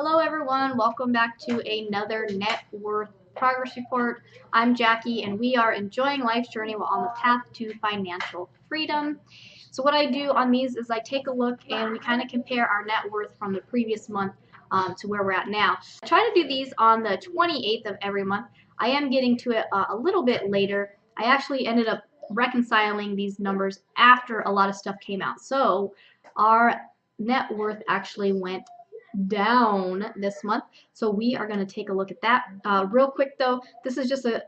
Hello everyone, welcome back to another net worth progress report. I'm Jackie and we are enjoying life's journey while on the path to financial freedom. So what I do on these is I take a look and we kind of compare our net worth from the previous month to where we're at now. I try to do these on the 28th of every month. I am getting to it a little bit later. I actually ended up reconciling these numbers after a lot of stuff came out. So our net worth actually went down this month. So we are going to take a look at that. Real quick though, this is just a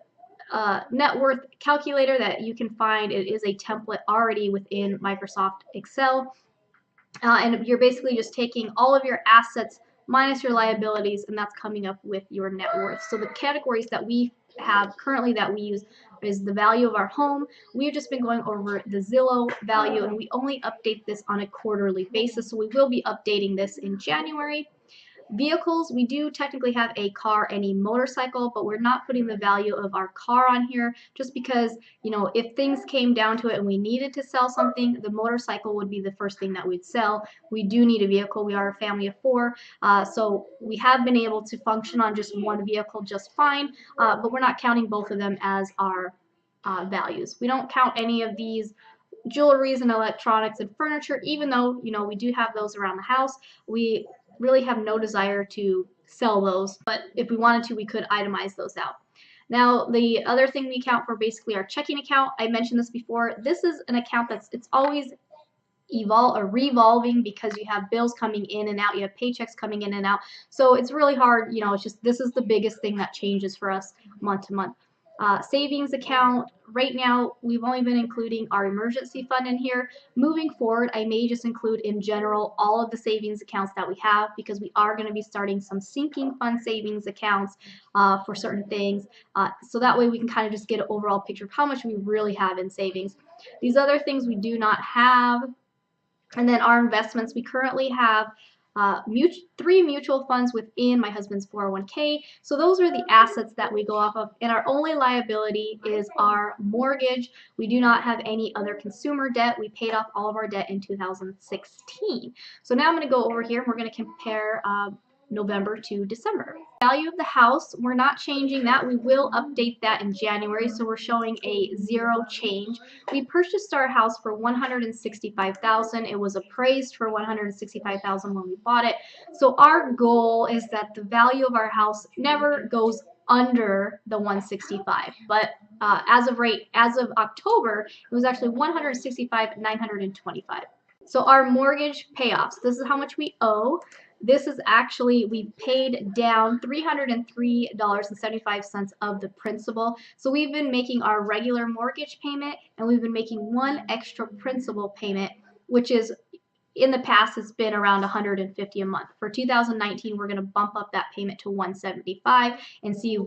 net worth calculator that you can find. It is a template already within Microsoft Excel. And you're basically just taking all of your assets minus your liabilities, and that's coming up with your net worth. So the categories that we have currently that we use is the value of our home. We've just been going over the Zillow value, and we only update this on a quarterly basis. So we will be updating this in January. Vehicles, we do technically have a car and a motorcycle, but we're not putting the value of our car on here just because, if things came down to it and we needed to sell something, the motorcycle would be the first thing that we'd sell. We do need a vehicle. We are a family of four, so we have been able to function on just one vehicle just fine, but we're not counting both of them as our values. We don't count any of these jewelries and electronics and furniture, even though, we do have those around the house. We really have no desire to sell those, but if we wanted to, we could itemize those out. Now, the other thing we count for basically our checking account, I mentioned this before, this is an account it's always revolving because you have bills coming in and out, you have paychecks coming in and out, so it's really hard, it's just this is the biggest thing that changes for us month to month. Savings account, right now we've only been including our emergency fund in here. Moving forward, I may just include in general all of the savings accounts that we have because we are going to be starting some sinking fund savings accounts for certain things. So that way we can kind of just get an overall picture of how much we really have in savings. These other things we do not have. And then our investments, we currently have 3 mutual funds within my husband's 401k. So those are the assets that we go off of. And our only liability is our mortgage. We do not have any other consumer debt. We paid off all of our debt in 2016. So now I'm going to go over here and we're going to compare November to December. Value of the house, we're not changing that. We will update that in January, so we're showing a 0 change. We purchased our house for $165,000. It was appraised for $165,000 when we bought it. So our goal is that the value of our house never goes under the 165. But as of October, it was actually $165,925. So our mortgage payoffs, this is how much we owe. This is actually, we paid down $303.75 of the principal. So we've been making our regular mortgage payment and we've been making one extra principal payment, which is in the past it's been around $150 a month. For 2019, we're going to bump up that payment to $175 and see if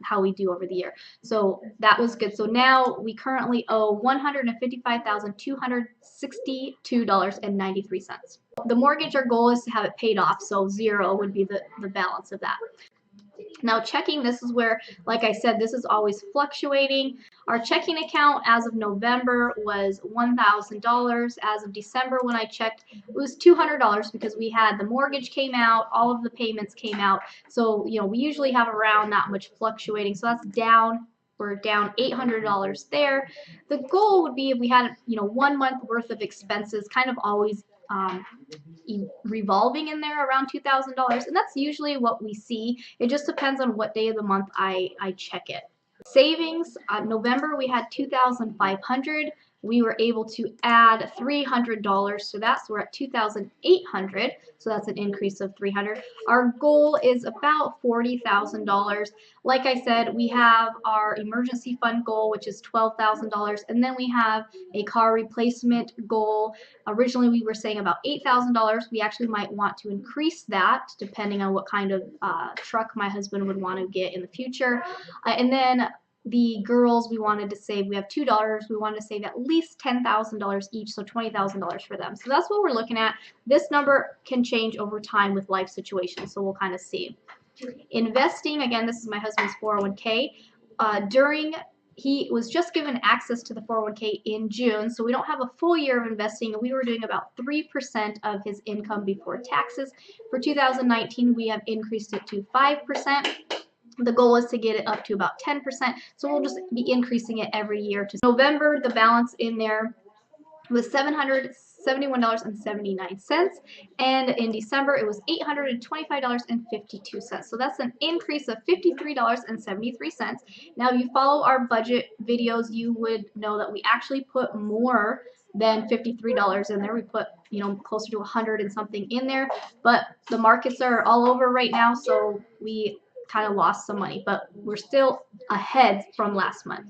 how we do over the year. So that was good. So now we currently owe $155,262.93. The mortgage, our goal is to have it paid off, so 0 would be the balance of that. Now checking, this is where, like I said, this is always fluctuating. Our checking account as of November was $1,000. As of December when I checked, it was $200 because we had the mortgage came out, all of the payments came out. So, we usually have around that much fluctuating. So that's down. We're down $800 there. The goal would be if we had, 1 month worth of expenses kind of always revolving in there around $2,000, and that's usually what we see. It just depends on what day of the month I check it. Savings, November we had $2,500. We were able to add $300 to that, so we're at $2,800. So that's an increase of $300. Our goal is about $40,000. Like I said, we have our emergency fund goal, which is $12,000, and then we have a car replacement goal. Originally, we were saying about $8,000. We actually might want to increase that depending on what kind of truck my husband would want to get in the future. And then the girls, we wanted to save, we have two daughters, we wanted to save at least $10,000 each, so $20,000 for them. So that's what we're looking at. This number can change over time with life situations, so we'll kind of see. Investing, again, this is my husband's 401k. During he was just given access to the 401k in June, so we don't have a full year of investing. We were doing about 3% of his income before taxes. For 2019, we have increased it to 5%. The goal is to get it up to about 10%, so we'll just be increasing it every year. To November, the balance in there was $771.79, and in December it was $825.52. So that's an increase of $53.73. Now, if you follow our budget videos, you would know that we actually put more than $53 in there. We put, closer to 100 and something in there, but the markets are all over right now, so we kind of lost some money, but we're still ahead from last month.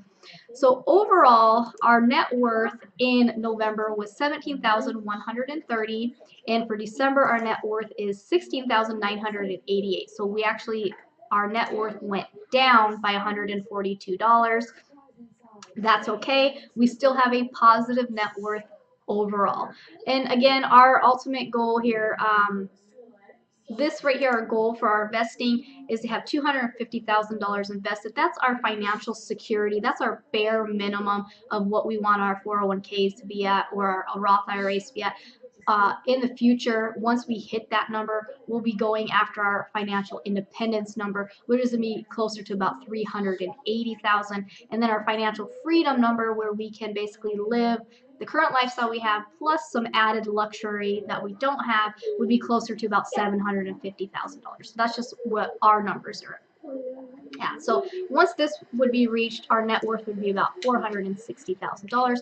So overall, our net worth in November was $17,130, and for December, our net worth is $16,988. So our net worth went down by $142. That's okay. We still have a positive net worth overall. And again, our ultimate goal here, this right here, our goal for our investing is to have $250,000 invested. That's our financial security. That's our bare minimum of what we want our 401ks to be at, or our Roth IRAs to be at. In the future, once we hit that number, we'll be going after our financial independence number, which is going to be closer to about $380,000, and then our financial freedom number, where we can basically live the current lifestyle we have plus some added luxury that we don't have, would be closer to about $750,000. So that's just what our numbers are. Yeah, so once this would be reached, our net worth would be about $460,000.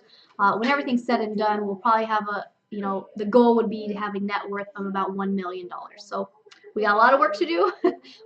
When everything's said and done, we'll probably have the goal would be to have a net worth of about $1 million. So we got a lot of work to do,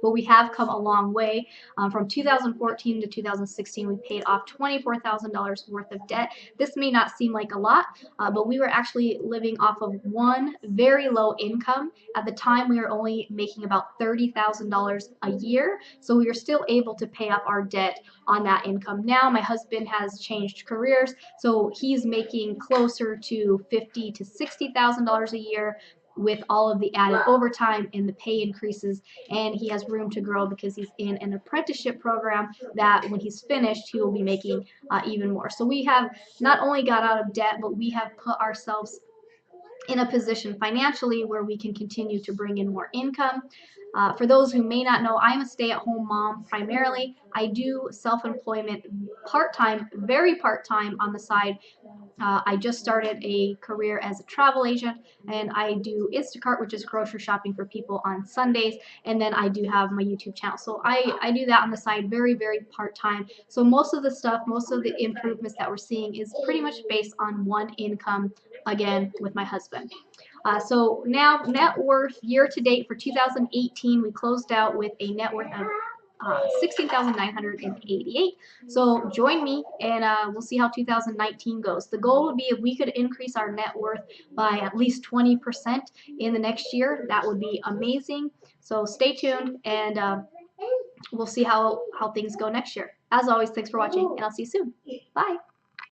but we have come a long way. From 2014 to 2016, we paid off $24,000 worth of debt. This may not seem like a lot, but we were actually living off of one very low income. At the time, we were only making about $30,000 a year, so we were still able to pay off our debt on that income. Now, my husband has changed careers, so he's making closer to $50,000 to $60,000 a year, with all of the added overtime and the pay increases, and he has room to grow because he's in an apprenticeship program that when he's finished, he will be making even more. So we have not only got out of debt, but we have put ourselves in a position financially where we can continue to bring in more income. For those who may not know, I'm a stay-at-home mom primarily. I do self-employment part-time, very part-time on the side. I just started a career as a travel agent, and I do Instacart, which is grocery shopping for people, on Sundays, and then I do have my YouTube channel. So I do that on the side, very, very part-time. So most of the stuff, most of the improvements that we're seeing is pretty much based on one income, again, with my husband. So now, net worth year to date for 2018, we closed out with a net worth of $16,988. So join me, and we'll see how 2019 goes. The goal would be if we could increase our net worth by at least 20% in the next year. That would be amazing. So stay tuned, and we'll see how things go next year. As always, thanks for watching, and I'll see you soon. Bye.